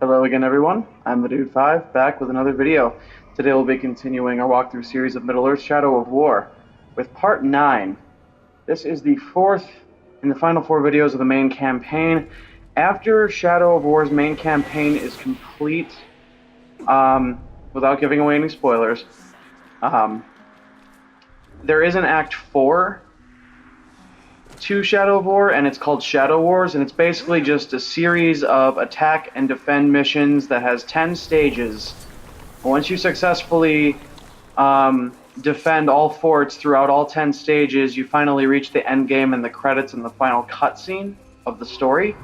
Hello again, everyone. I'm the Dude 5, back with another video. Today we'll be continuing our walkthrough series of Middle-earth: Shadow of War with Part 9. This is the fourth in the final four videos of the main campaign. After Shadow of War's main campaign is complete, without giving away any spoilers, there is an Act 4 to Shadow of War, and it's called Shadow Wars, and it's basically just a series of attack and defend missions that has 10 stages. Once you successfully defend all forts throughout all 10 stages, you finally reach the end game and the credits and the final cutscene of the story.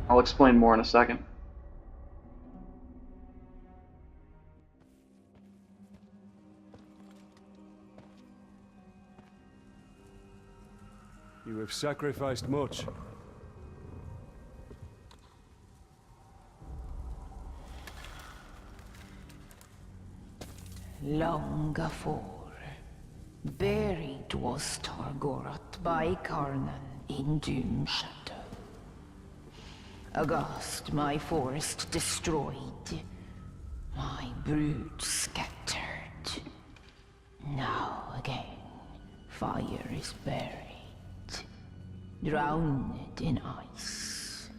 I'll explain more in a second. You have sacrificed much. Long afore, buried was Targoroth by Karnan in Doom Shadow. Aghast my forest destroyed, my brood scattered. Now again, fire is buried, drowned in ice.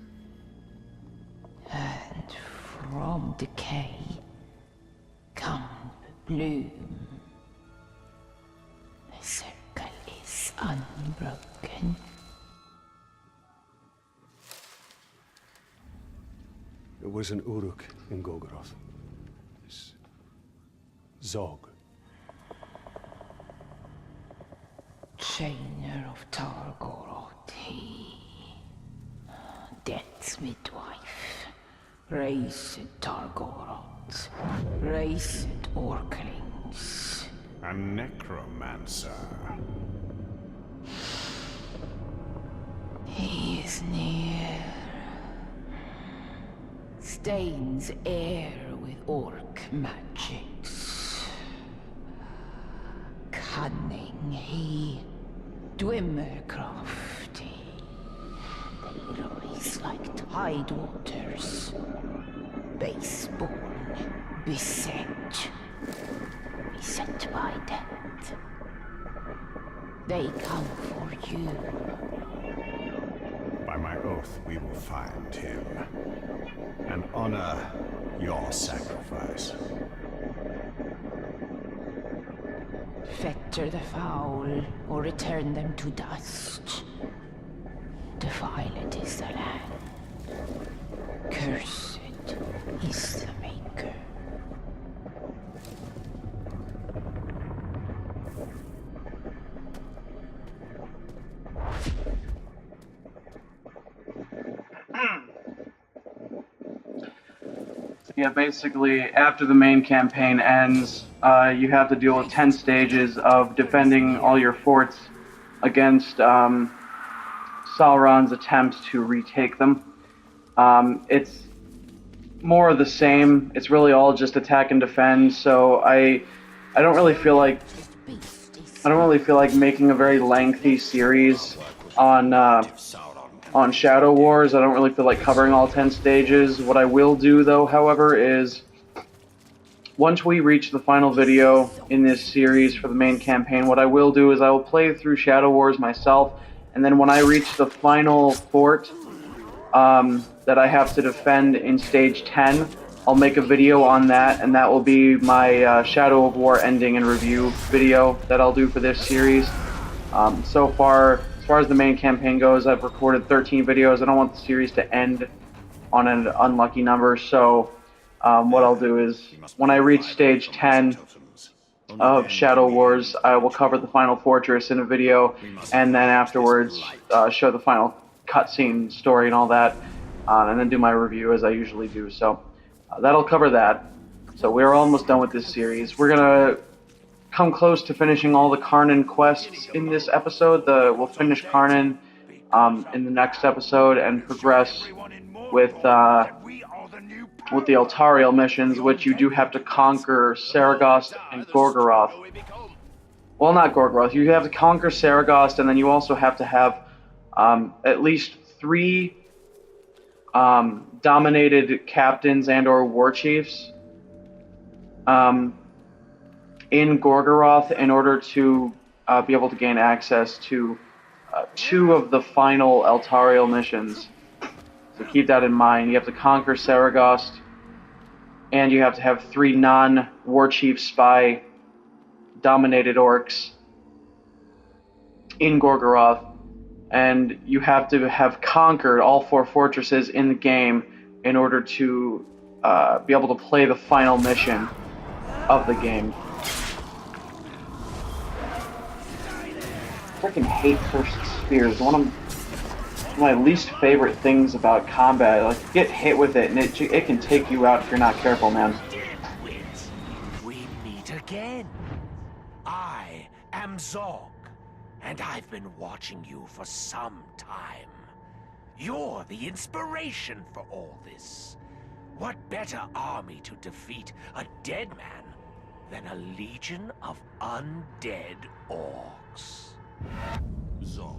And from decay come bloom. The circle is unbroken. It was an Uruk in Golgoroth. This Zog. Chainer of Targoroth, he. Death's midwife. Raised Targoroth. Raised Orklings. A necromancer. He is near. Stains air with orc magics. Cunning he. Dwemer crafty. They rise like tide waters. Baseborn, beset by death. They come for you. By my oath, we will find him and honor your sacrifice. Fetter the foul, or return them to dust. Defiled is the land. Cursed is the Maker. Yeah, basically, after the main campaign ends, you have to deal with 10 stages of defending all your forts against Sauron's attempts to retake them. It's more of the same. It's really all just attack and defend, so I don't really feel like making a very lengthy series on Shadow Wars. I don't really feel like covering all 10 stages. What I will do, though, however, is once we reach the final video in this series for the main campaign, what I will do is I will play through Shadow Wars myself, and then when I reach the final fort that I have to defend in Stage 10, I'll make a video on that, and that will be my Shadow of War ending and review video that I'll do for this series. So far, as far as the main campaign goes, I've recorded 13 videos. I don't want the series to end on an unlucky number, so what I'll do is, when I reach Stage 10 of Shadow Wars, I will cover the final fortress in a video, and then afterwards show the final cutscene story and all that, and then do my review as I usually do. So that'll cover that. So we're almost done with this series. We're gonna come close to finishing all the Karnan quests in this episode. We'll finish Karnan in the next episode and progress with the Eltariel missions, which you do have to conquer Saragost and Gorgoroth. Well, not Gorgoroth. You have to conquer Saragost, and then you also have to have at least 3 dominated captains and or war chiefs in Gorgoroth in order to be able to gain access to 2 of the final Eltariel missions. So keep that in mind. You have to conquer Saragost, and you have to have 3 non-war chief spy dominated orcs in Gorgoroth, and you have to have conquered all 4 fortresses in the game in order to be able to play the final mission of the game. I freaking hate cursed spears. One of my least favorite things about combat. Like, you get hit with it and it can take you out if you're not careful, man. We meet again. I am Zog, and I've been watching you for some time. You're the inspiration for all this. What better army to defeat a dead man than a legion of undead orcs? Zog.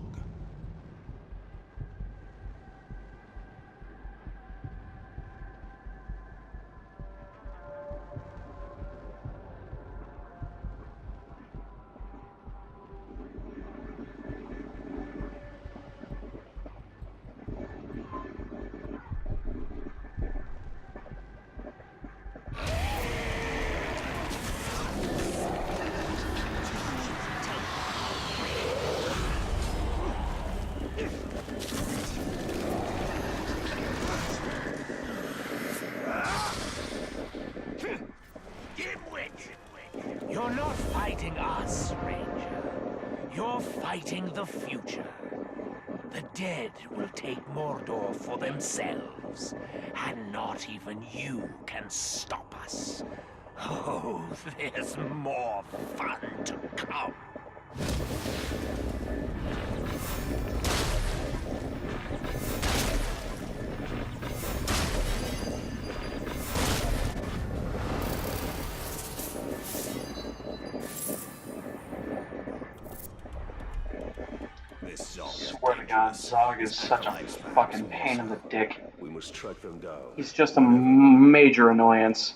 You're not fighting us, Ranger. You're fighting the future. The dead will take Mordor for themselves, and not even you can stop us. Oh, there's more fun to come. Swear to God, Zog is such a fucking pain in the dick. We must track them down. He's just a major annoyance.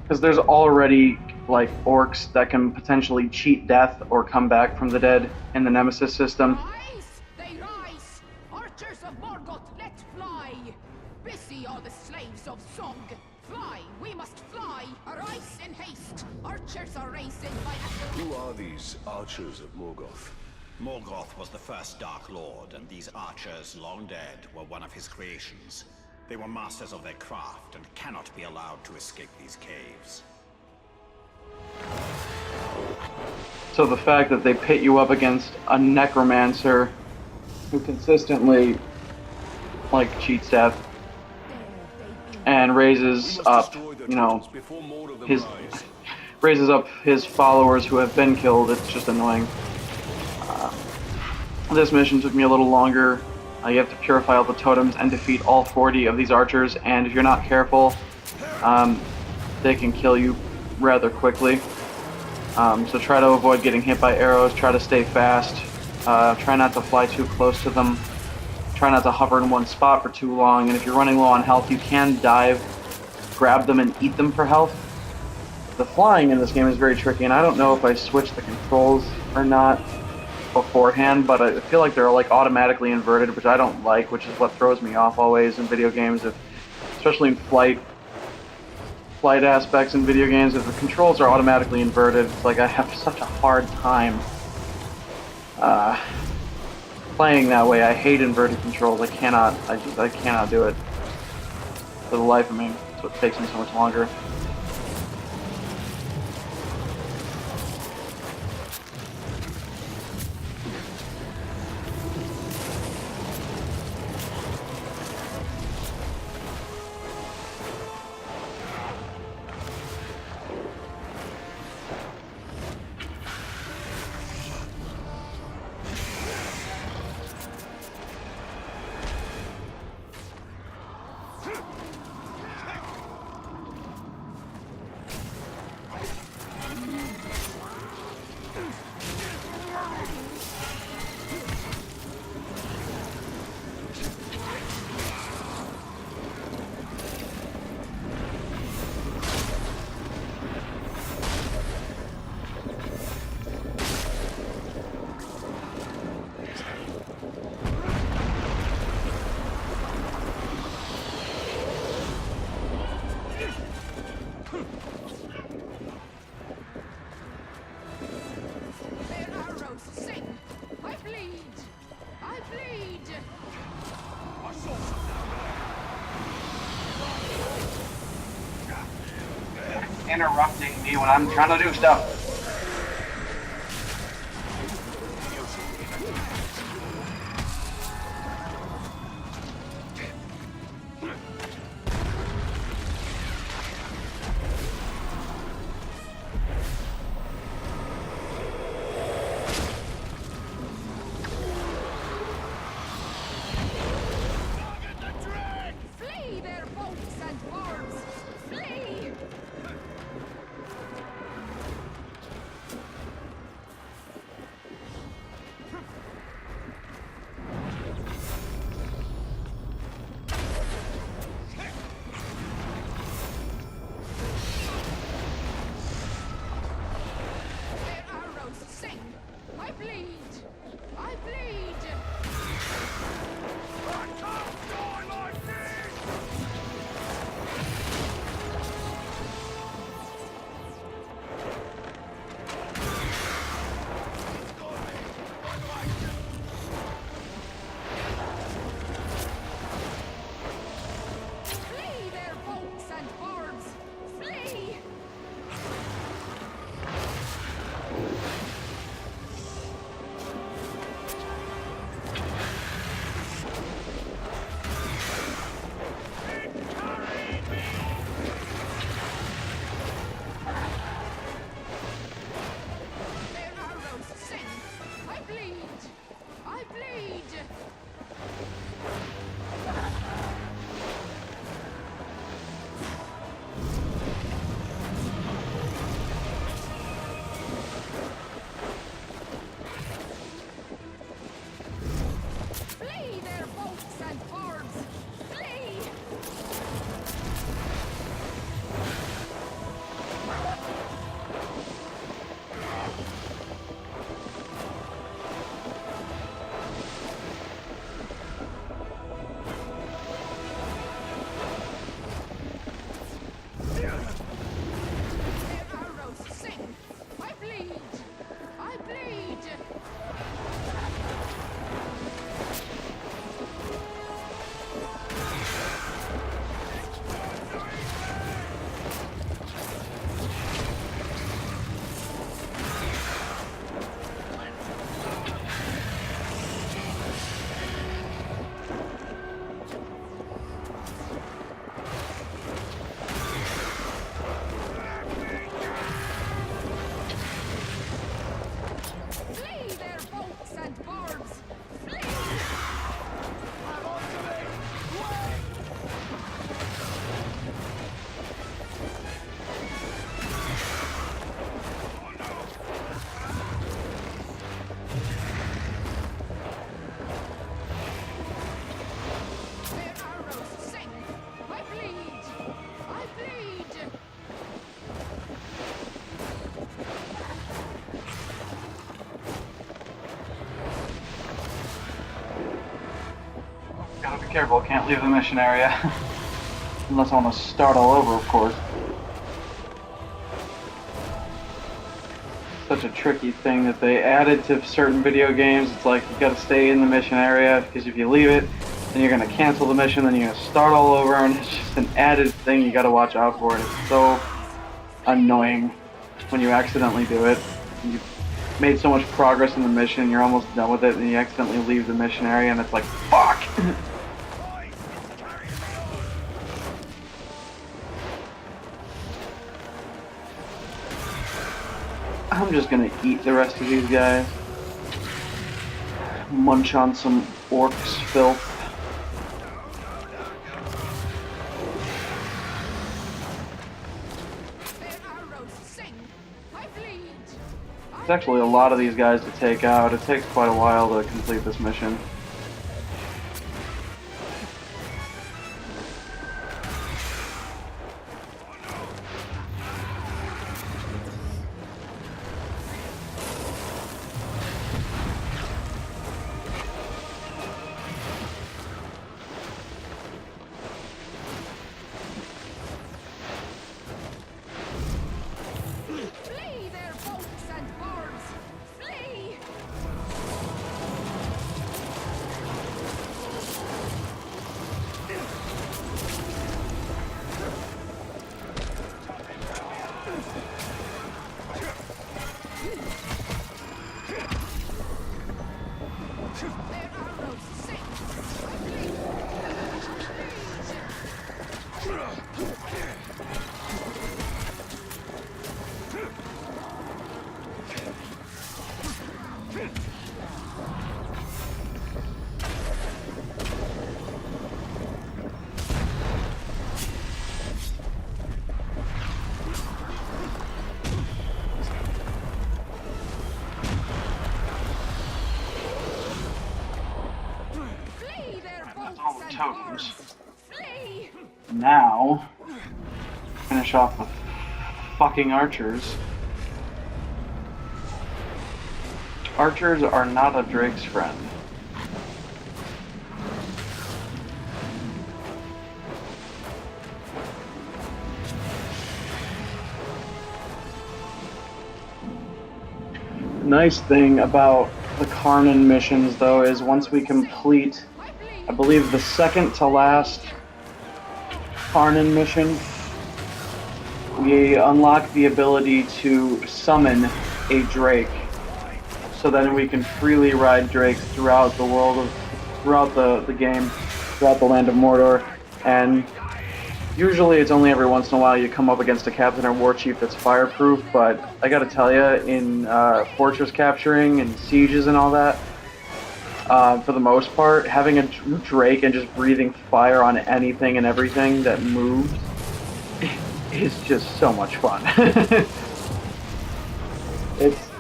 Because there's already, like, orcs that can potentially cheat death or come back from the dead in the Nemesis system. Rise! They rise! Archers of Morgoth, let fly! Busy are the slaves of Zog. Fly! We must fly! Arise in haste! Archers are racing by Who are these archers of Morgoth? Morgoth was the first Dark Lord, and these archers, long dead, were one of his creations. They were masters of their craft and cannot be allowed to escape these caves. So the fact that they pit you up against a necromancer who consistently, like, cheats death and raises up, you know, raises up his followers who have been killed, it's just annoying. This mission took me a little longer. You have to purify all the totems and defeat all 40 of these archers, and if you're not careful, they can kill you rather quickly. So try to avoid getting hit by arrows, try to stay fast, try not to fly too close to them, try not to hover in one spot for too long, and if you're running low on health, you can dive, grab them, and eat them for health. The flying in this game is very tricky, and I don't know if I switched the controls or not beforehand, but I feel like they're like automatically inverted, which I don't like, which is what throws me off always in video games, especially in flight aspects in video games. If the controls are automatically inverted, it's like I have such a hard time playing that way. I hate inverted controls. I cannot do it for the life of me. That's what takes me so much longer. interrupting me when I'm trying to do stuff. Flee their boats and barbs! Flee! Their arrows sing! I bleed! I bleed! I can't die like this! Flee their boats and barbs! Flee! Their arrows sing! I bleed! I bleed! Flee their boats and barbs! Flee! Their arrows sing! I bleed! I bleed! Flee their boats and barbs! Flee! Their arrows sing! I bleed! I bleed! Gotta be careful, can't leave the mission area. Unless I want to start all over, of course. Such a tricky thing that they added to certain video games. It's like you gotta stay in the mission area, because if you leave it, then you're gonna cancel the mission, then you're gonna start all over, and it's just an added thing you gotta watch out for. And it's so annoying when you accidentally do it. You made so much progress in the mission, you're almost done with it, and you accidentally leave the mission area, and it's like, fuck! I'm just gonna eat the rest of these guys. Munch on some orcs filth. Their arrows sing! I bleed! There's actually a lot of these guys to take out. It takes quite a while to complete this mission. Flee their boats and barbs! Flee! Their arrows sink. Flee their boats all the and totems. arms. Flee! Now, finish off with fucking archers. Archers are not a Drake's friend. Nice thing about the Karnan missions, though, is once we complete, I believe, the second to last Karnan mission, we unlock the ability to summon a Drake. So then we can freely ride Drakes throughout the world of, throughout the game, throughout the land of Mordor. And usually it's only every once in a while you come up against a captain or war chief that's fireproof, but I gotta tell you, in fortress capturing and sieges and all that, for the most part, having a Drake and just breathing fire on anything and everything that moves is just so much fun.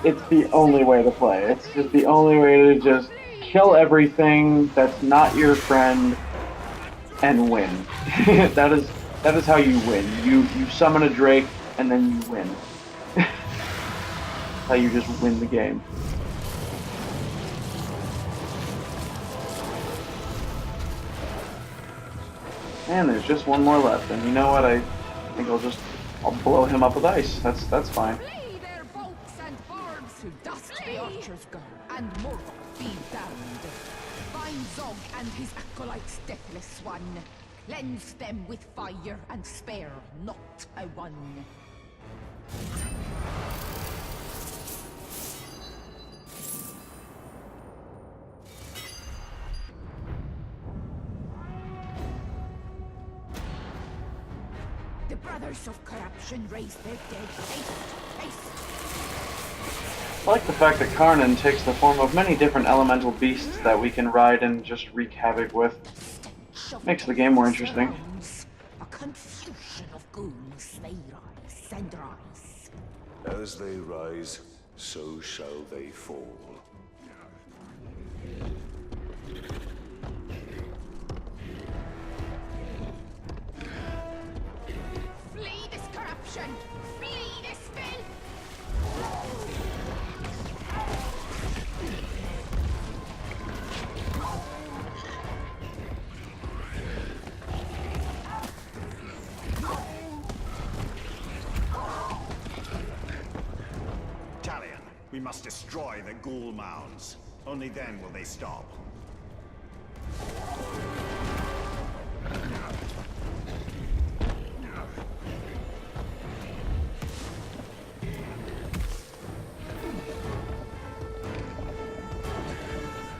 It's the only way to play. It's just the only way to just kill everything that's not your friend and win. that is how you win. You summon a Drake and then you win. How you just win the game. And there's just one more left, and you know what? I think I'll blow him up with ice. That's fine. Flee their boats and bards. To dust the archers go, and Morgoth be damned. Find Zog and his acolytes, deathless one. Cleanse them with fire and spare not a one. The brothers of corruption raise their dead. Haste, haste. I like the fact that Karnan takes the form of many different elemental beasts that we can ride and just wreak havoc with. Makes the game more interesting. A confusion of ghouls, they rise and rise. As they rise, so shall they fall. Flee this corruption! Flee this filth! Talion, we must destroy the ghoul mounds. Only then will they stop.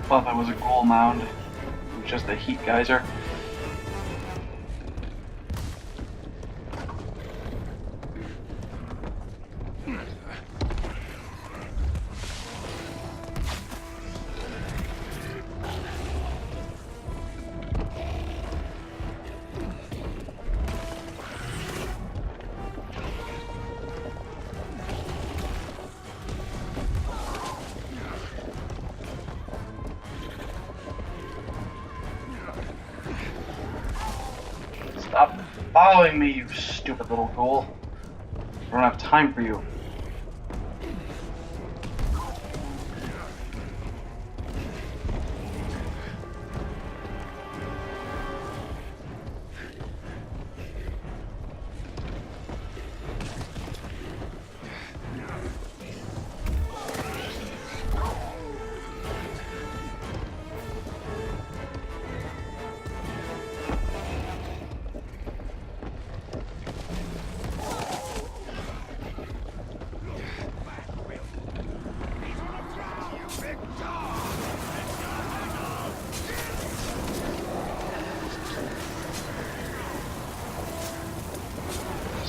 Thought that was a ghoul mound. It was just a heat geyser. Stop following me, you stupid little ghoul. I don't have time for you.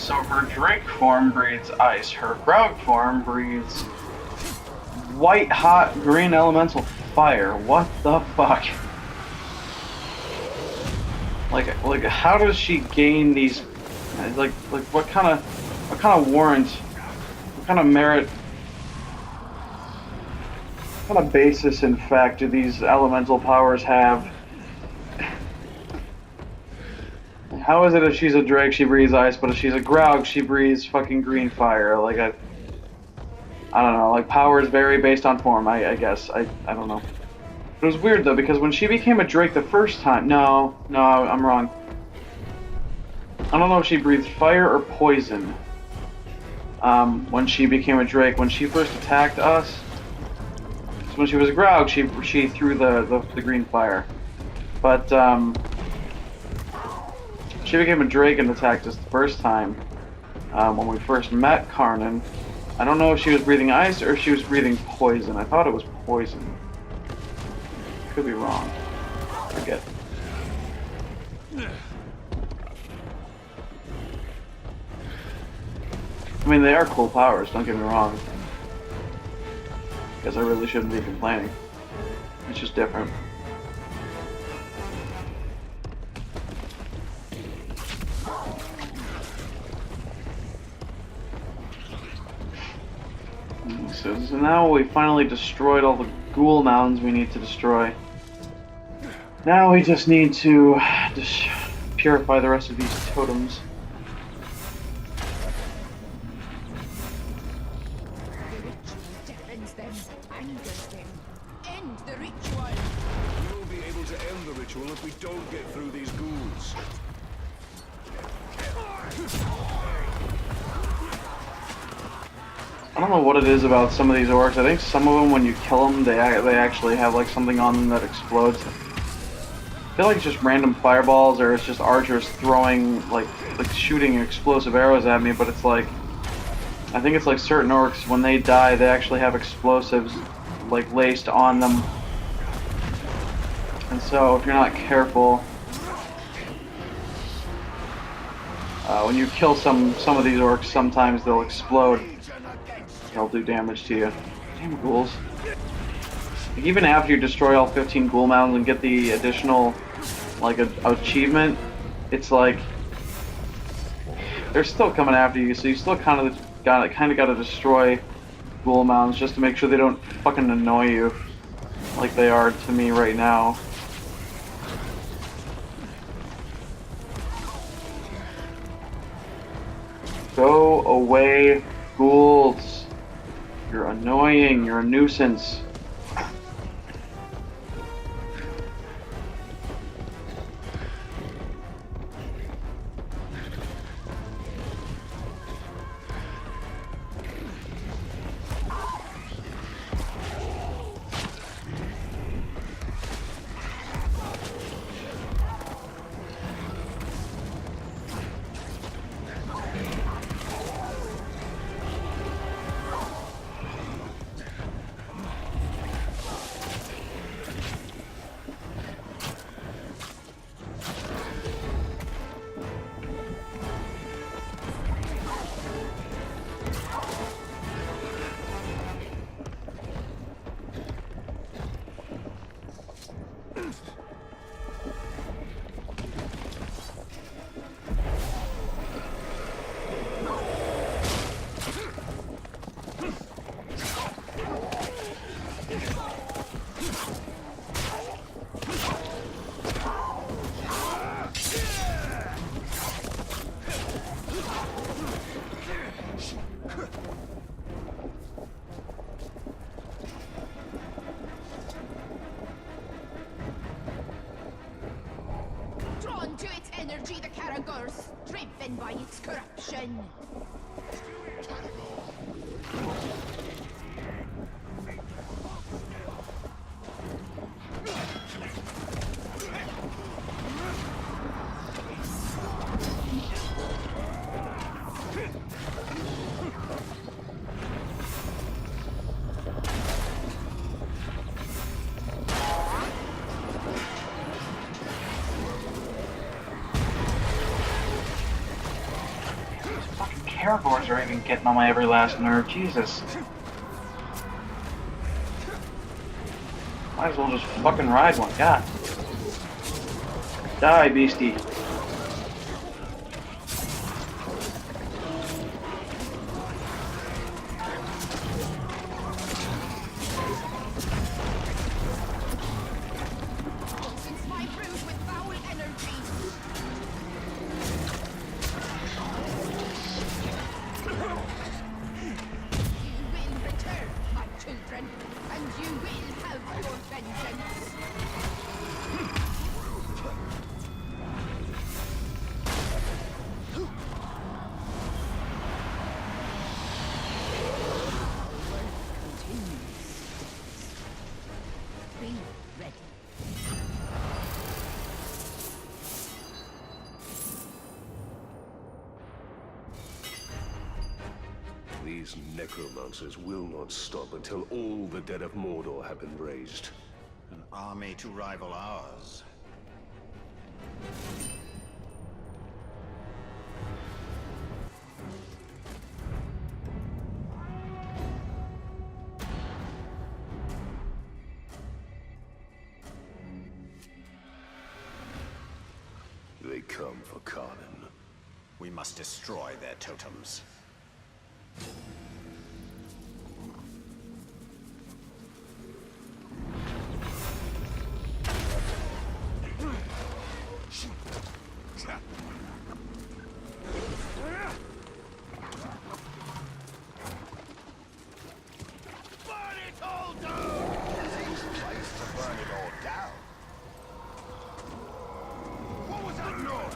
So her Drake form breathes ice. Her Graug form breathes white hot green elemental fire. What the fuck? Like how does she gain these? Like what kind of warrant? What kind of merit? What kind of basis, in fact, do these elemental powers have? How is it if she's a Drake, she breathes ice, but if she's a Graug, she breathes fucking green fire? Like, I don't know. Like, powers vary based on form, I guess. I don't know. It was weird, though, because when she became a Drake the first time... No, I'm wrong. I don't know if she breathed fire or poison. When she became a Drake. When she first attacked us... So when she was a Graug, she threw the green fire. But, she became a Drake and attacked us the first time, when we first met Karnan. I don't know if she was breathing ice or if she was breathing poison. I thought it was poison. Could be wrong. Forget. I mean, they are cool powers, don't get me wrong. Guess I really shouldn't be complaining. It's just different. So now we finally destroyed all the ghoul mounds we need to destroy. Now we just need to purify the rest of these totems. The ritual deafens them, angers them. End the ritual. We'll be able to end the ritual if we don't get through these ghouls. I don't know what it is about some of these orcs. I think some of them, when you kill them, they actually have like something on them that explodes. I feel like it's just random fireballs, or it's just archers throwing like shooting explosive arrows at me. But it's like, I think it's like certain orcs, when they die, they actually have explosives like laced on them. And so if you're not careful, when you kill some of these orcs, sometimes they'll explode. They'll do damage to you. Damn ghouls. Like, even after you destroy all 15 ghoul mounds and get the additional, like, achievement, it's like they're still coming after you, so you still kind of gotta destroy ghoul mounds just to make sure they don't fucking annoy you like they are to me right now. Go away, ghouls. You're annoying, you're a nuisance. Drawn to its energy, the Caragors, driven by its corruption. Terragors are even getting on my every last nerve. Jesus. Might as well just fucking ride one. God. Die, beastie. Since my brood with foul energy. You will return, my children, and you will have your vengeance. Be ready. These necromancers will not stop until all the dead of Mordor have been raised. An army to rival ours. They come for Conan. We must destroy their totems. Burn it all down! Seems a place to burn it all down. What was that noise?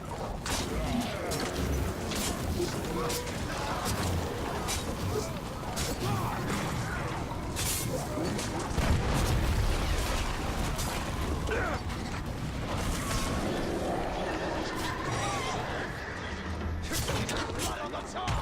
Blood on the tar!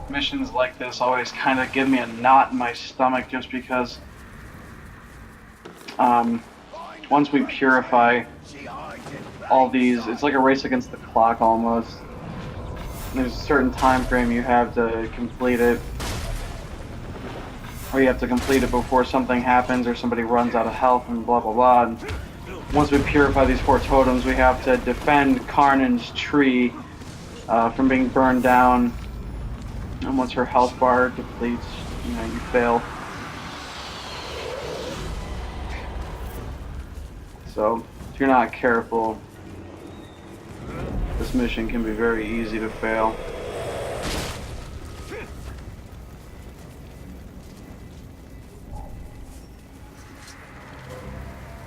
Missions like this always kind of give me a knot in my stomach just because once we purify all these, it's like a race against the clock almost. There's a certain time frame you have to complete it, or you have to complete it before something happens or somebody runs out of health and blah blah blah. And once we purify these 4 totems, we have to defend Karnan's tree from being burned down. And once her health bar depletes, you know, you fail. So, if you're not careful, this mission can be very easy to fail.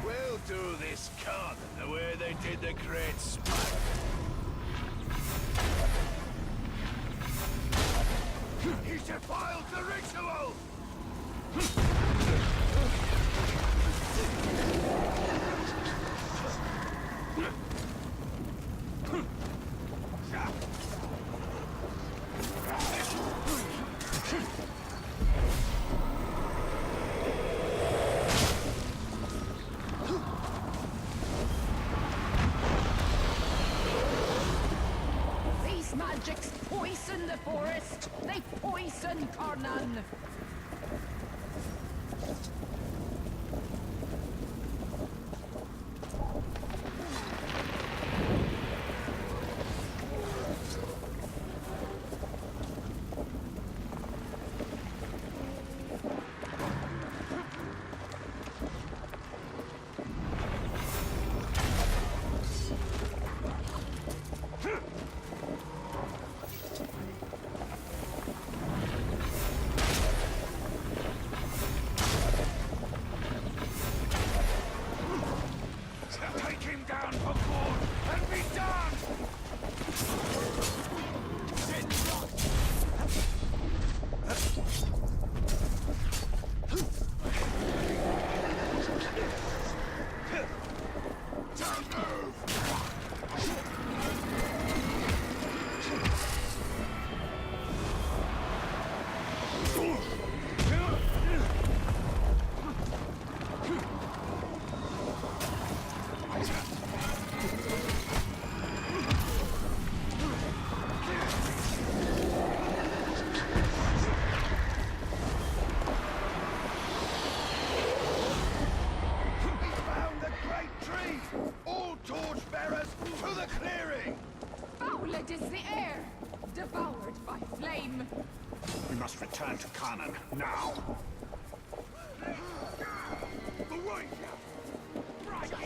We'll do this Conan the way they did the Great Spider. He defiled the ritual! These magics poison the forest. They poison Karnan. Take him down for good and be done! Sin not! the clearing! Fouled is the air, devoured by flame. We must return to Kanan now. The right! Right in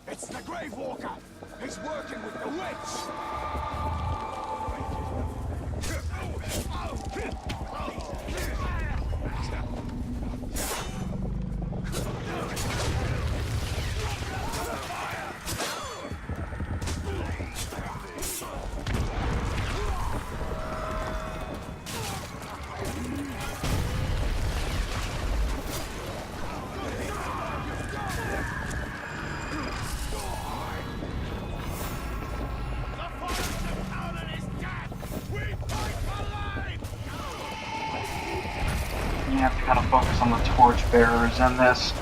It's the Grave Walker! He's working with the witch! You have to kind of focus on the torchbearers in this,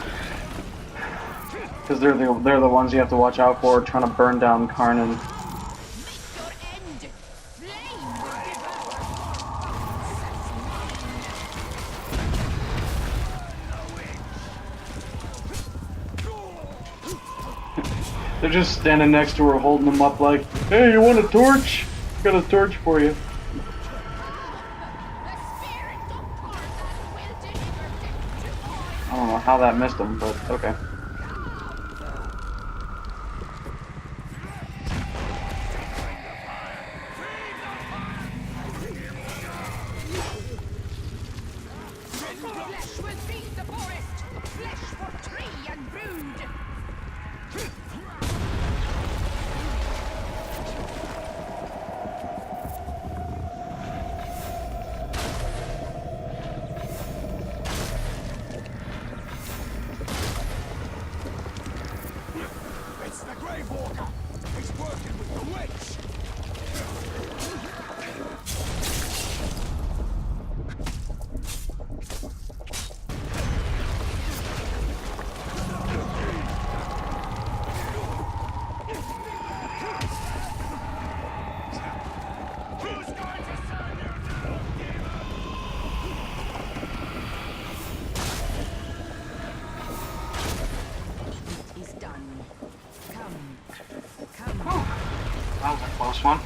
because they're the ones you have to watch out for, trying to burn down Karnan. Meet your end! Flame will devour! They're just standing next to her, holding them up like, "Hey, you want a torch? Got a torch for you." The spirit of Karnan will deliver them to I don't know how that missed them, but okay. Flesh will feed the forest! Flesh for tree and brood! It's the Grave Walker! He's working with the witch! Who's going to serve you now, It is done. Come. Come. That was a close one.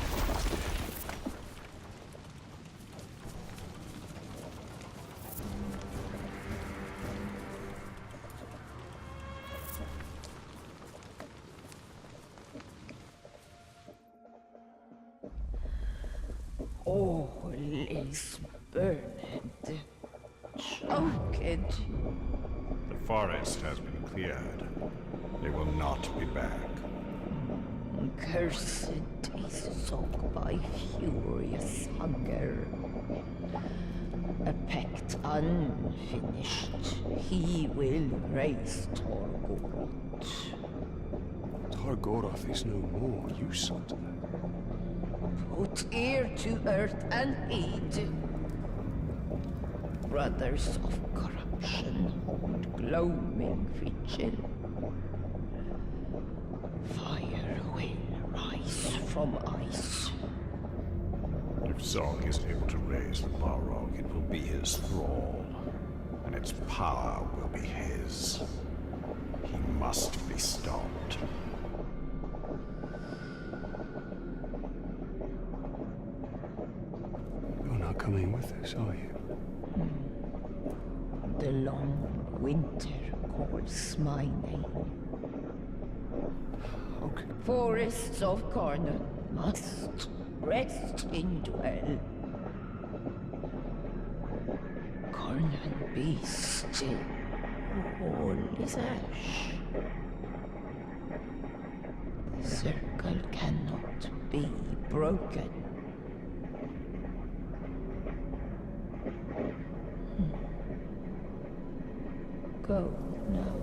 All is burned, choked. The forest has been cleared. They will not be back. Cursed is soaked by furious hunger. A pact unfinished, he will raise Torgoroth. Targoroth is no more, you saw to that. Put ear to earth and heed. Brothers of corruption hold gloaming vigil. Fire will rise from ice. If Zog is able to raise the Balrog, it will be his thrall, and its power will be his. He must be stopped. You're not coming with us, are you? The long winter calls my name. Okay. Forests of Karnan must rest in dwell. Karnan be still, all is ash. The circle cannot be broken. Go now.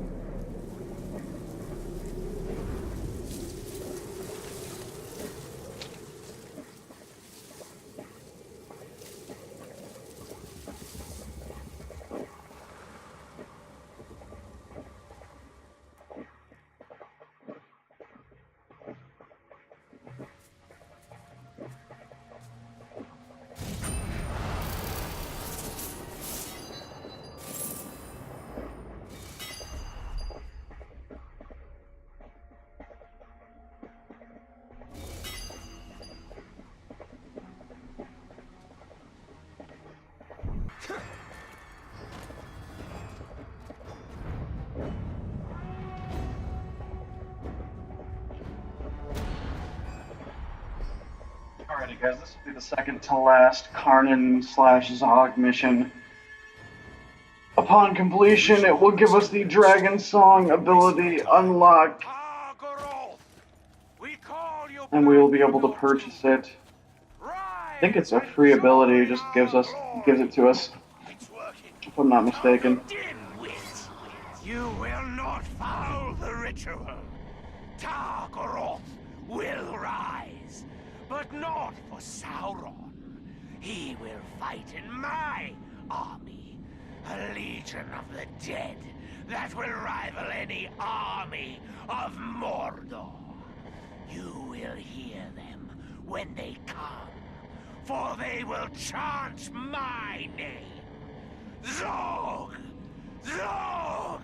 Alrighty guys, this will be the second to last Karnan/Zog mission. Upon completion, it will give us the Dragon Song ability unlock, and we will be able to purchase it. I think it's a free ability, it just gives it to us, if I'm not mistaken. You will not foul the ritual. Targaroth will rise, but not for Sauron. He will fight in my army, a legion of the dead that will rival any army of Mordor. You will hear them when they come, for they will chant my name. Zog! Zog!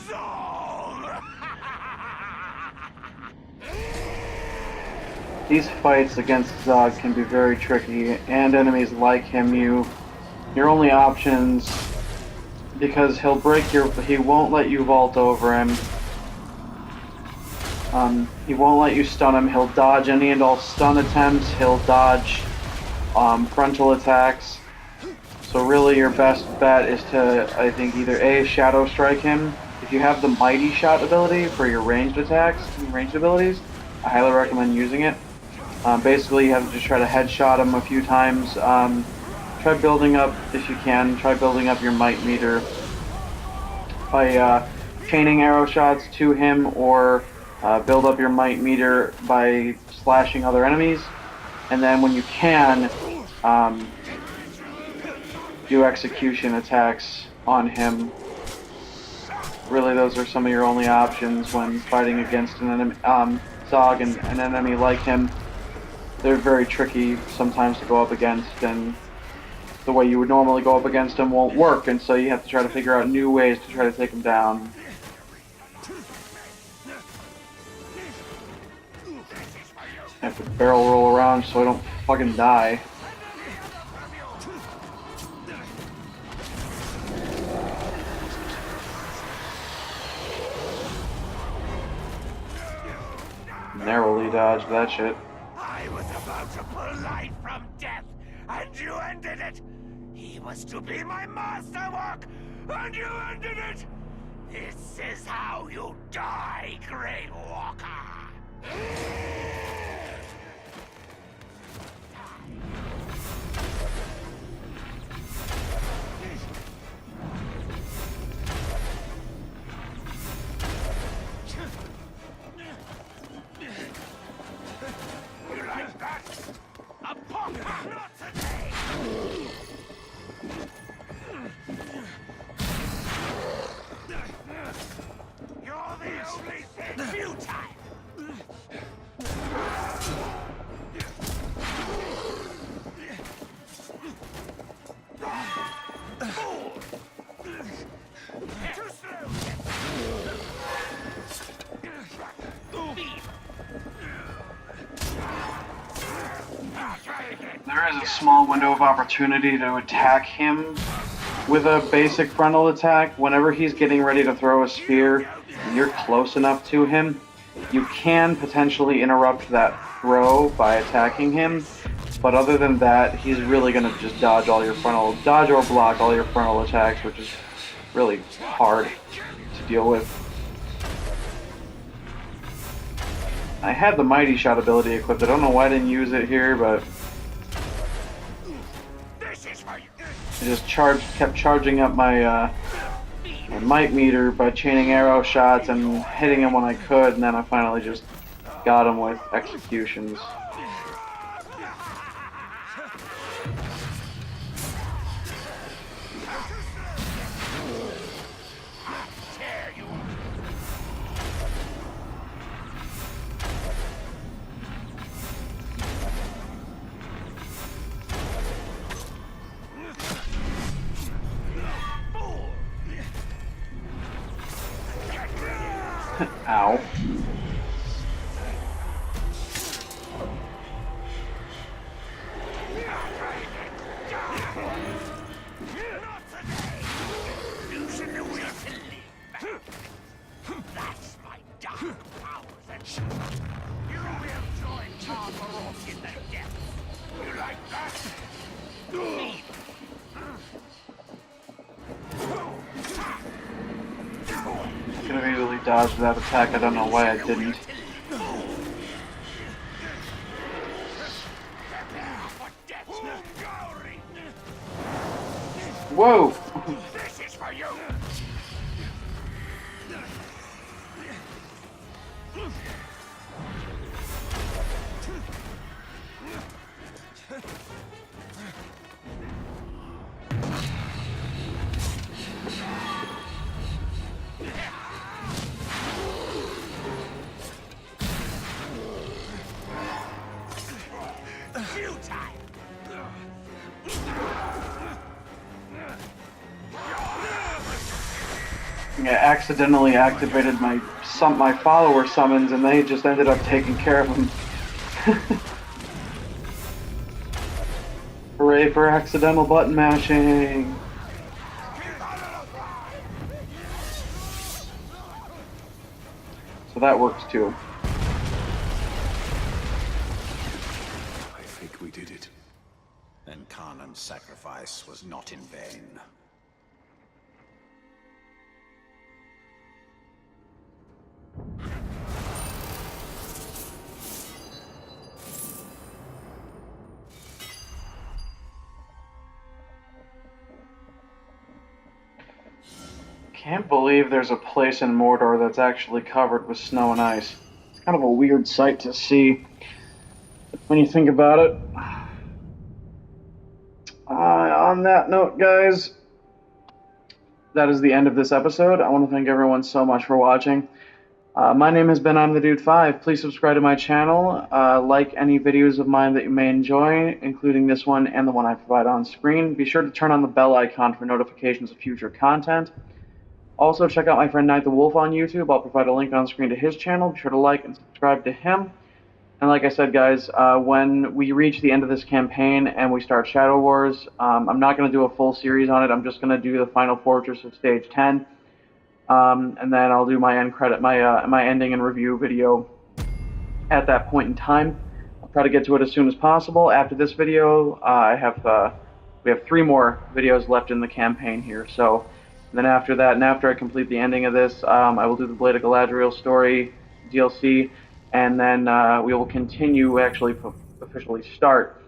Zog! These fights against Zog can be very tricky, and enemies like him, your only options, because he won't let you vault over him. He won't let you stun him. He'll dodge any and all stun attempts. He'll dodge frontal attacks. So really your best bet is to, I think, either A, Shadow Strike him. If you have the Mighty Shot ability for your ranged attacks and ranged abilities, I highly recommend using it. Basically, you have to just try to headshot him a few times. Try building up, if you can, try building up your might meter by chaining arrow shots to him, or build up your might meter by slashing other enemies. And then when you can, do execution attacks on him. Really, those are some of your only options when fighting against an enemy, Zog, and an enemy like him. They're very tricky sometimes to go up against, and the way you would normally go up against him won't work, and so you have to try to figure out new ways to try to take him down. I have to barrel roll around so I don't fucking die. Narrowly dodged that shit. I was about to pull life from death, and you ended it! He was to be my masterwork, and you ended it! This is how you die, Grey Walker! You like that? A pop! Not today! You're the only thing futile! Too slow! There is a small window of opportunity to attack him with a basic frontal attack. Whenever he's getting ready to throw a spear and you're close enough to him, you can potentially interrupt that throw by attacking him. But other than that, he's really going to just dodge or block all your frontal attacks, which is really hard to deal with. I had the Mighty Shot ability equipped. I don't know why I didn't use it here, but I just kept charging up my my might meter by chaining arrow shots and hitting him when I could, and then I finally just got him with executions. Ow. That's my dark powers and you will join Targaroth in the depths. dodged that attack. I don't know why I didn't. Whoa! This is for you! I accidentally activated my follower summons, and they just ended up taking care of them. Hooray for accidental button mashing! So that works too. I think we did it. Then Kanan's sacrifice was not in vain. Can't believe there's a place in Mordor that's actually covered with snow and ice. It's kind of a weird sight to see when you think about it. On that note, guys, that is the end of this episode. I want to thank everyone so much for watching. My name has been I'm the Dude 5. Please subscribe to my channel. Like any videos of mine that you may enjoy, including this one and the one I provide on screen. Be sure to turn on the bell icon for notifications of future content. Also, check out my friend Night the Wolf on YouTube. I'll provide a link on screen to his channel. Be sure to like and subscribe to him. And like I said, guys, when we reach the end of this campaign and we start Shadow Wars, I'm not going to do a full series on it. I'm just going to do the final fortress of Stage 10. And then I'll do my end credit, my ending and review video at that point in time. I'll try to get to it as soon as possible. After this video, we have 3 more videos left in the campaign here. So then after that, and after I complete the ending of this, I will do the Blade of Galadriel story DLC, and then we will continue, actually officially start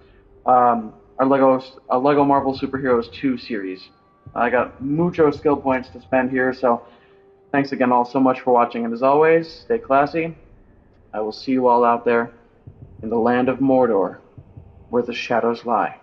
our Lego Marvel Superheroes 2 series. I got mucho skill points to spend here, so thanks again all so much for watching, and as always, stay classy. I will see you all out there in the land of Mordor, where the shadows lie.